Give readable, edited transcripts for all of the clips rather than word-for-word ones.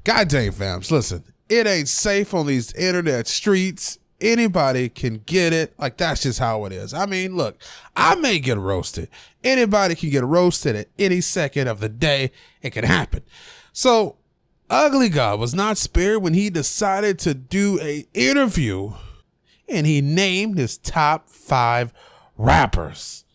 God dang, fams, listen, it ain't safe on these internet streets. Anybody can get it. Like, that's just how it is. I mean, look, I may get roasted. Anybody can get roasted at any second of the day. It can happen. So Ugly God was not spared when he decided to do a interview and he named his top 5 rappers.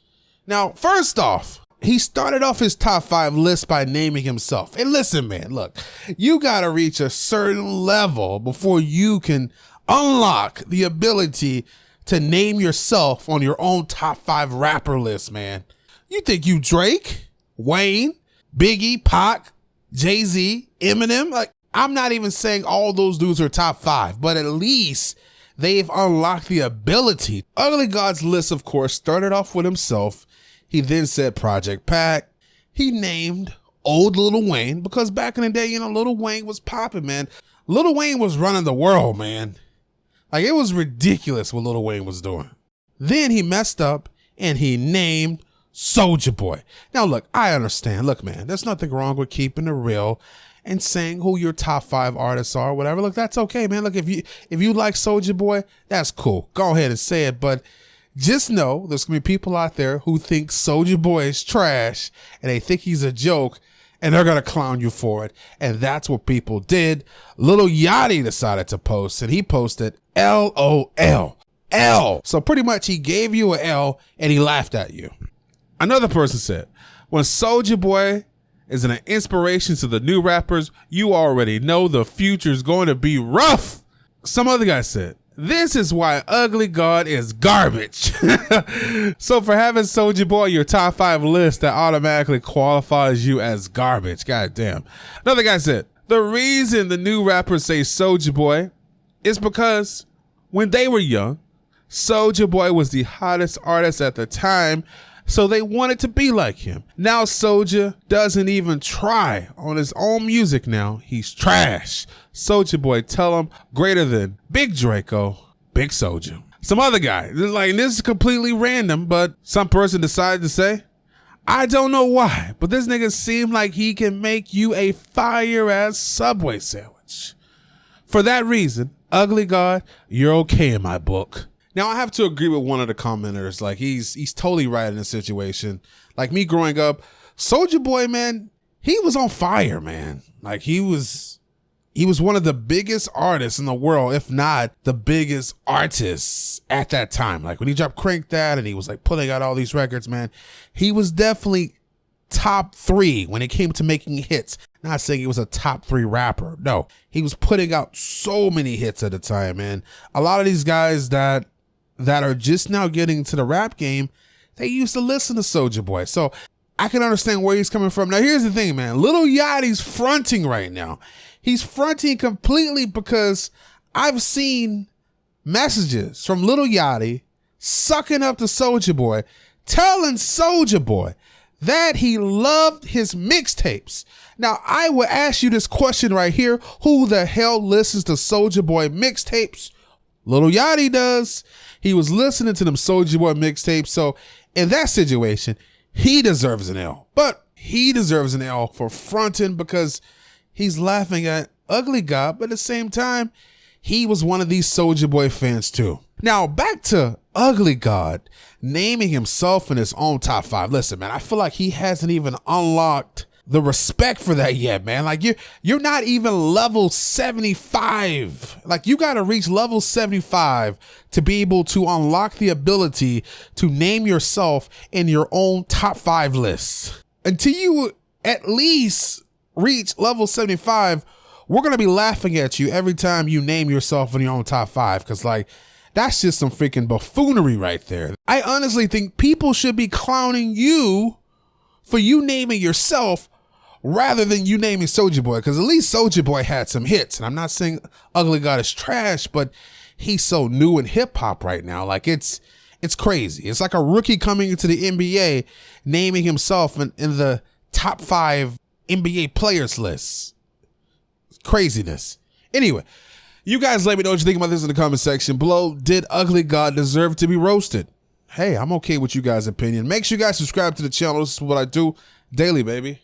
Now, first off, he started off his top 5 list by naming himself. And listen, man, look, you got to reach a certain level before you can unlock the ability to name yourself on your own top 5 rapper list, man. You think you Drake, Wayne, Biggie, Pac, Jay-Z, Eminem? Like, I'm not even saying all those dudes are top 5, but at least they've unlocked the ability. Ugly God's list, of course, started off with himself. He then said Project Pack. He named old Lil Wayne because back in the day, you know, Lil Wayne was popping, man. Lil Wayne was running the world, man. Like, it was ridiculous what Lil Wayne was doing. Then he messed up and he named Soulja Boy. Now, look, I understand. Look, man, there's nothing wrong with keeping it real and saying who your top 5 artists are, whatever. Look, that's okay, man. Look, if you like Soulja Boy, that's cool. Go ahead and say it. But just know there's gonna be people out there who think Soulja Boy is trash and they think he's a joke and they're gonna clown you for it. And that's what people did. Lil Yachty decided to post and he posted LOL. L. So pretty much he gave you an L and he laughed at you. Another person said, when Soulja Boy is an inspiration to the new rappers, you already know the future's going to be rough. Some other guy said, this is why Ugly God is garbage. So for having Soulja Boy on your top 5 list, that automatically qualifies you as garbage. God damn. Another guy said, the reason the new rappers say Soulja Boy is because when they were young, Soulja Boy was the hottest artist at the time, so they wanted to be like him. Now Soulja doesn't even try on his own music now. He's trash. Soulja Boy, tell him greater than Big Draco, Big Soulja. Some other guy, like, this is completely random, but some person decided to say, I don't know why, but this nigga seemed like he can make you a fire-ass Subway sandwich. For that reason, Ugly God, you're okay in my book. Now, I have to agree with one of the commenters. Like, he's totally right in this situation. Like, me growing up, Soulja Boy, man, he was on fire, man. Like, he was one of the biggest artists in the world, if not the biggest artists at that time. Like, when he dropped Crank That and he was, like, putting out all these records, man, he was definitely top 3 when it came to making hits. Not saying he was a top 3 rapper. No, he was putting out so many hits at the time, man. A lot of these guys that are just now getting into the rap game, they used to listen to Soulja Boy. So I can understand where he's coming from. Now, here's the thing, man. Lil Yachty's fronting right now. He's fronting completely because I've seen messages from Lil Yachty sucking up to Soulja Boy, telling Soulja Boy that he loved his mixtapes. Now, I will ask you this question right here. Who the hell listens to Soulja Boy mixtapes? Lil Yachty does. He was listening to them Soulja Boy mixtapes. So in that situation, he deserves an L. But he deserves an L for fronting because he's laughing at Ugly God. But at the same time, he was one of these Soulja Boy fans too. Now back to Ugly God naming himself in his own top 5. Listen, man, I feel like he hasn't even unlocked the respect for that yet, man. Like, you're not even level 75. Like, you got to reach level 75 to be able to unlock the ability to name yourself in your own top 5 lists. Until you at least reach level 75, we're going to be laughing at you every time you name yourself in your own top 5. Cause like, that's just some freaking buffoonery right there. I honestly think people should be clowning you for you naming yourself rather than you naming Soulja Boy, because at least Soulja Boy had some hits. And I'm not saying Ugly God is trash, but he's so new in hip hop right now. Like, it's crazy. It's like a rookie coming into the NBA naming himself in the top 5 NBA players list. Craziness. Anyway, you guys let me know what you think about this in the comment section below. Did Ugly God deserve to be roasted? Hey, I'm okay with you guys' opinion. Make sure you guys subscribe to the channel. This is what I do daily, baby.